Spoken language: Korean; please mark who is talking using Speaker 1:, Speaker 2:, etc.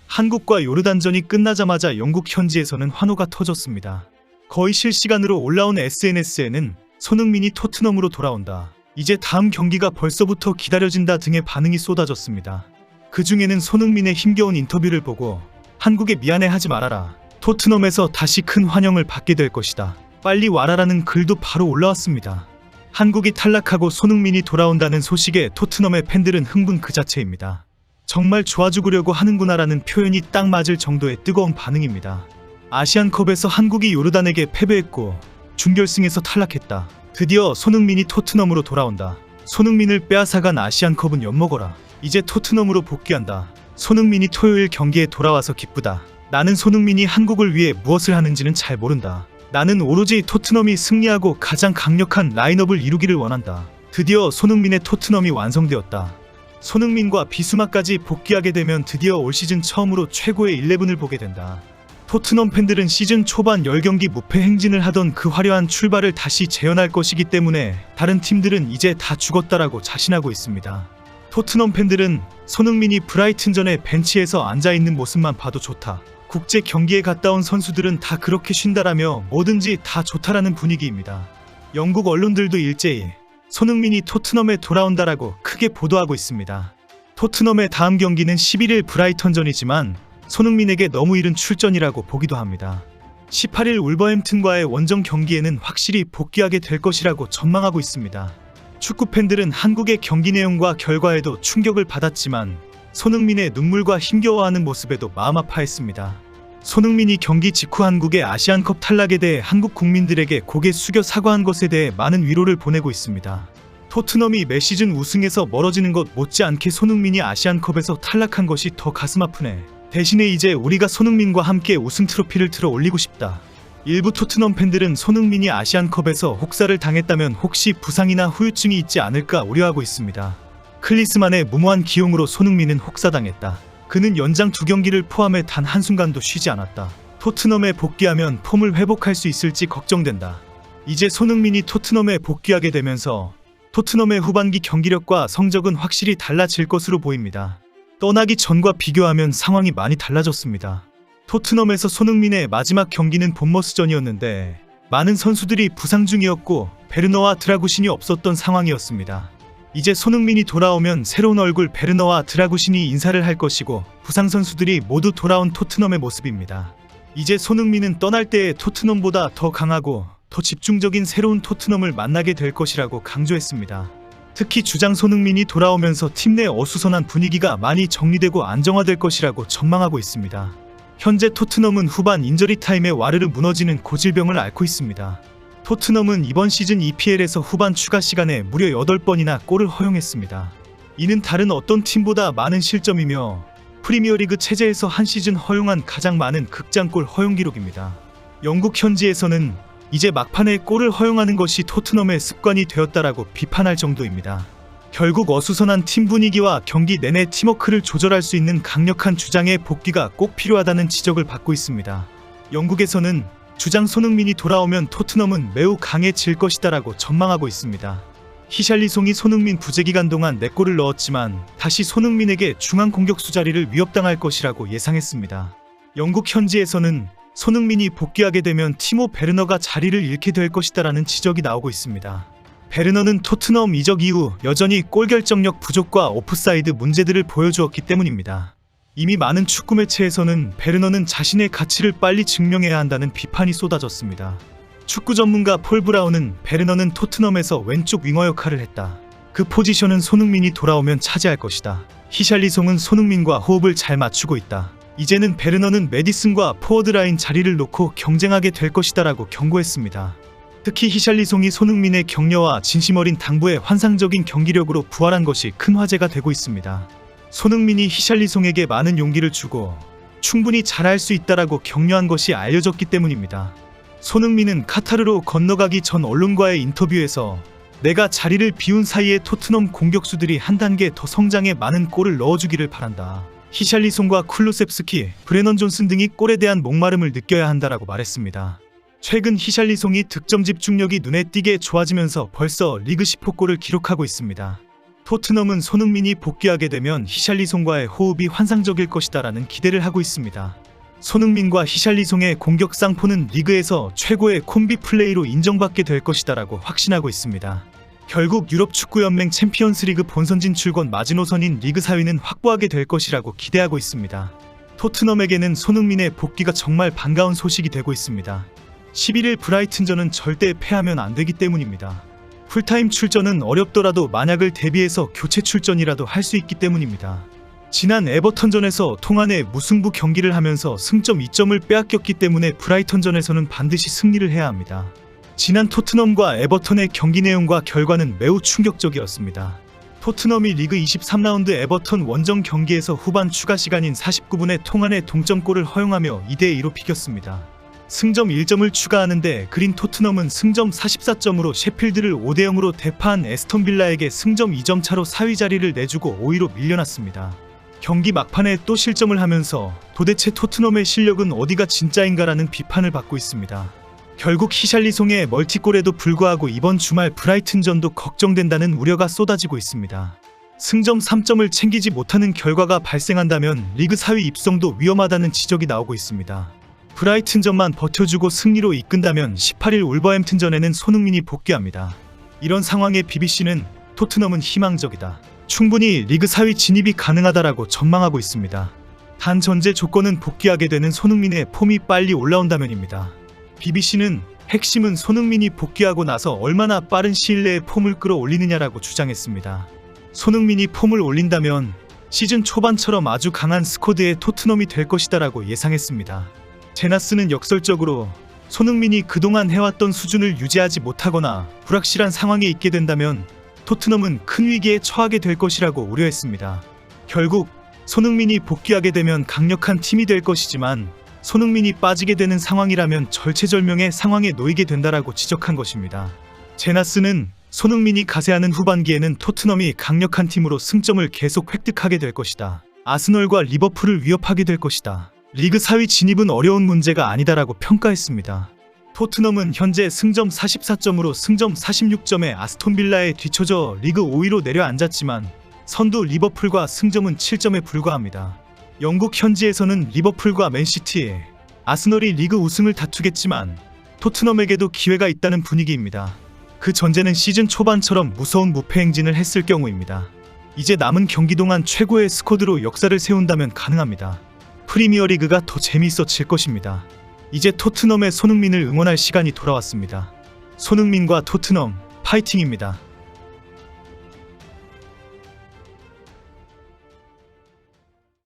Speaker 1: 한국과 요르단전이 끝나자마자 영국 현지에서는 환호가 터졌습니다. 거의 실시간으로 올라온 SNS에는 손흥민이 토트넘으로 돌아온다, 이제 다음 경기가 벌써부터 기다려진다 등의 반응이 쏟아졌습니다. 그 중에는 손흥민의 힘겨운 인터뷰를 보고 한국에 미안해하지 말아라, 토트넘에서 다시 큰 환영을 받게 될 것이다, 빨리 와라라는 글도 바로 올라왔습니다. 한국이 탈락하고 손흥민이 돌아온다는 소식에 토트넘의 팬들은 흥분 그 자체입니다. 정말 좋아 죽으려고 하는구나라는 표현이 딱 맞을 정도의 뜨거운 반응입니다. 아시안컵에서 한국이 요르단에게 패배했고 준결승에서 탈락했다. 드디어 손흥민이 토트넘으로 돌아온다. 손흥민을 빼앗아간 아시안컵은 엿먹어라. 이제 토트넘으로 복귀한다. 손흥민이 토요일 경기에 돌아와서 기쁘다. 나는 손흥민이 한국을 위해 무엇을 하는지는 잘 모른다. 나는 오로지 토트넘이 승리하고 가장 강력한 라인업을 이루기를 원한다. 드디어 손흥민의 토트넘이 완성되었다. 손흥민과 비수마까지 복귀하게 되면 드디어 올 시즌 처음으로 최고의 11을 보게 된다. 토트넘 팬들은 시즌 초반 10경기 무패 행진을 하던 그 화려한 출발을 다시 재현할 것이기 때문에 다른 팀들은 이제 다 죽었다라고 자신하고 있습니다. 토트넘 팬들은 손흥민이 브라이튼전에 벤치에서 앉아있는 모습만 봐도 좋다, 국제 경기에 갔다 온 선수들은 다 그렇게 쉰다라며 뭐든지 다 좋다라는 분위기입니다. 영국 언론들도 일제히 손흥민이 토트넘에 돌아온다라고 크게 보도하고 있습니다. 토트넘의 다음 경기는 11일 브라이턴전이지만 손흥민에게 너무 이른 출전이라고 보기도 합니다. 18일 울버햄튼과의 원정 경기에는 확실히 복귀하게 될 것이라고 전망하고 있습니다. 축구 팬들은 한국의 경기 내용과 결과에도 충격을 받았지만 손흥민의 눈물과 힘겨워하는 모습에도 마음 아파했습니다. 손흥민이 경기 직후 한국의 아시안컵 탈락에 대해 한국 국민들에게 고개 숙여 사과한 것에 대해 많은 위로를 보내고 있습니다. 토트넘이 매 시즌 우승에서 멀어지는 것 못지않게 손흥민이 아시안컵에서 탈락한 것이 더 가슴 아프네. 대신에 이제 우리가 손흥민과 함께 우승 트로피를 들어 올리고 싶다. 일부 토트넘 팬들은 손흥민이 아시안컵에서 혹사를 당했다면 혹시 부상이나 후유증이 있지 않을까 우려하고 있습니다. 클리스만의 무모한 기용으로 손흥민은 혹사당했다. 그는 연장 2경기를 포함해 단 한순간도 쉬지 않았다. 토트넘에 복귀하면 폼을 회복할 수 있을지 걱정된다. 이제 손흥민이 토트넘에 복귀하게 되면서 토트넘의 후반기 경기력과 성적은 확실히 달라질 것으로 보입니다. 떠나기 전과 비교하면 상황이 많이 달라졌습니다. 토트넘에서 손흥민의 마지막 경기는 본머스전이었는데 많은 선수들이 부상 중이었고 베르너와 드라구신이 없었던 상황이었습니다. 이제 손흥민이 돌아오면 새로운 얼굴 베르너와 드라구신이 인사를 할 것이고 부상 선수들이 모두 돌아온 토트넘의 모습입니다. 이제 손흥민은 떠날 때의 토트넘보다 더 강하고 더 집중적인 새로운 토트넘을 만나게 될 것이라고 강조했습니다. 특히 주장 손흥민이 돌아오면서 팀 내 어수선한 분위기가 많이 정리되고 안정화될 것이라고 전망하고 있습니다. 현재 토트넘은 후반 인저리 타임에 와르르 무너지는 고질병을 앓고 있습니다. 토트넘은 이번 시즌 EPL에서 후반 추가 시간에 무려 8번이나 골을 허용했습니다. 이는 다른 어떤 팀보다 많은 실점이며 프리미어리그 체제에서 한 시즌 허용한 가장 많은 극장골 허용 기록입니다. 영국 현지에서는 이제 막판에 골을 허용하는 것이 토트넘의 습관이 되었다라고 비판할 정도입니다. 결국 어수선한 팀 분위기와 경기 내내 팀워크를 조절할 수 있는 강력한 주장의 복귀가 꼭 필요하다는 지적을 받고 있습니다. 영국에서는 주장 손흥민이 돌아오면 토트넘은 매우 강해질 것이다라고 전망하고 있습니다. 히샬리송이 손흥민 부재 기간 동안 4골을 넣었지만 다시 손흥민에게 중앙 공격수 자리를 위협당할 것이라고 예상했습니다. 영국 현지에서는 손흥민이 복귀하게 되면 티모 베르너가 자리를 잃게 될 것이다라는 지적이 나오고 있습니다. 베르너는 토트넘 이적 이후 여전히 골 결정력 부족과 오프사이드 문제들을 보여주었기 때문입니다. 이미 많은 축구 매체에서는 베르너는 자신의 가치를 빨리 증명해야 한다는 비판이 쏟아졌습니다. 축구 전문가 폴 브라운은 베르너는 토트넘에서 왼쪽 윙어 역할을 했다. 그 포지션은 손흥민이 돌아오면 차지할 것이다. 히샬리송은 손흥민과 호흡을 잘 맞추고 있다. 이제는 베르너는 메디슨과 포워드라인 자리를 놓고 경쟁하게 될 것이다라고 경고했습니다. 특히 히샬리송이 손흥민의 격려와 진심 어린 당부에 환상적인 경기력으로 부활한 것이 큰 화제가 되고 있습니다. 손흥민이 히샬리송에게 많은 용기를 주고 충분히 잘할 수 있다라고 격려한 것이 알려졌기 때문입니다. 손흥민은 카타르로 건너가기 전 언론과의 인터뷰에서 내가 자리를 비운 사이에 토트넘 공격수들이 한 단계 더 성장해 많은 골을 넣어주기를 바란다. 히샬리송과 쿨루셉스키, 브레넌 존슨 등이 골에 대한 목마름을 느껴야 한다라고 말했습니다. 최근 히샬리송이 득점 집중력이 눈에 띄게 좋아지면서 벌써 리그 10호 골을 기록하고 있습니다. 토트넘은 손흥민이 복귀하게 되면 히샬리송과의 호흡이 환상적일 것이다라는 기대를 하고 있습니다. 손흥민과 히샬리송의 공격 쌍포는 리그에서 최고의 콤비 플레이로 인정받게 될 것이다라고 확신하고 있습니다. 결국 유럽축구연맹 챔피언스리그 본선 진출권 마지노선인 리그 4위는 확보하게 될 것이라고 기대하고 있습니다. 토트넘에게는 손흥민의 복귀가 정말 반가운 소식이 되고 있습니다. 11일 브라이튼전은 절대 패하면 안 되기 때문입니다. 풀타임 출전은 어렵더라도 만약을 대비해서 교체 출전이라도 할 수 있기 때문입니다. 지난 에버턴전에서 통안의 무승부 경기를 하면서 승점 2점을 빼앗겼기 때문에 브라이턴전에서는 반드시 승리를 해야 합니다. 지난 토트넘과 에버턴의 경기 내용과 결과는 매우 충격적이었습니다. 토트넘이 리그 23라운드 에버턴 원정 경기에서 후반 추가 시간인 49분에 통안의 동점골을 허용하며 2대2로 비겼습니다. 승점 1점을 추가하는데 그린 토트넘은 승점 44점으로 셰필드를 5대0으로 대파한 에스턴 빌라에게 승점 2점 차로 4위 자리를 내주고 5위로 밀려났습니다. 경기 막판에 또 실점을 하면서 도대체 토트넘의 실력은 어디가 진짜인가라는 비판을 받고 있습니다. 결국 히샬리송의 멀티골에도 불구하고 이번 주말 브라이튼전도 걱정된다는 우려가 쏟아지고 있습니다. 승점 3점을 챙기지 못하는 결과가 발생한다면 리그 4위 입성도 위험하다는 지적이 나오고 있습니다. 브라이튼전만 버텨주고 승리로 이끈다면 18일 울버햄튼전에는 손흥민이 복귀합니다. 이런 상황에 BBC는 토트넘은 희망적이다. 충분히 리그 4위 진입이 가능하다라고 전망하고 있습니다. 단 전제 조건은 복귀하게 되는 손흥민의 폼이 빨리 올라온다면입니다. BBC는 핵심은 손흥민이 복귀하고 나서 얼마나 빠른 시일 내에 폼을 끌어올리느냐라고 주장했습니다. 손흥민이 폼을 올린다면 시즌 초반처럼 아주 강한 스쿼드의 토트넘이 될 것이다라고 예상했습니다. 제나스는 역설적으로 손흥민이 그동안 해왔던 수준을 유지하지 못하거나 불확실한 상황에 있게 된다면 토트넘은 큰 위기에 처하게 될 것이라고 우려했습니다. 결국 손흥민이 복귀하게 되면 강력한 팀이 될 것이지만 손흥민이 빠지게 되는 상황이라면 절체절명의 상황에 놓이게 된다라고 지적한 것입니다. 제나스는 손흥민이 가세하는 후반기에는 토트넘이 강력한 팀으로 승점을 계속 획득하게 될 것이다. 아스널과 리버풀을 위협하게 될 것이다. 리그 4위 진입은 어려운 문제가 아니다라고 평가했습니다. 토트넘은 현재 승점 44점으로 승점 46점에 아스톤빌라에 뒤처져 리그 5위로 내려앉았지만 선두 리버풀과 승점은 7점에 불과합니다. 영국 현지에서는 리버풀과 맨시티, 아스널이 리그 우승을 다투겠지만 토트넘에게도 기회가 있다는 분위기입니다. 그 전제는 시즌 초반처럼 무서운 무패 행진을 했을 경우입니다. 이제 남은 경기 동안 최고의 스쿼드로 역사를 세운다면 가능합니다. 프리미어리그가 더 재미있어질 것입니다. 이제 토트넘의 손흥민을 응원할 시간이 돌아왔습니다. 손흥민과 토트넘 파이팅입니다.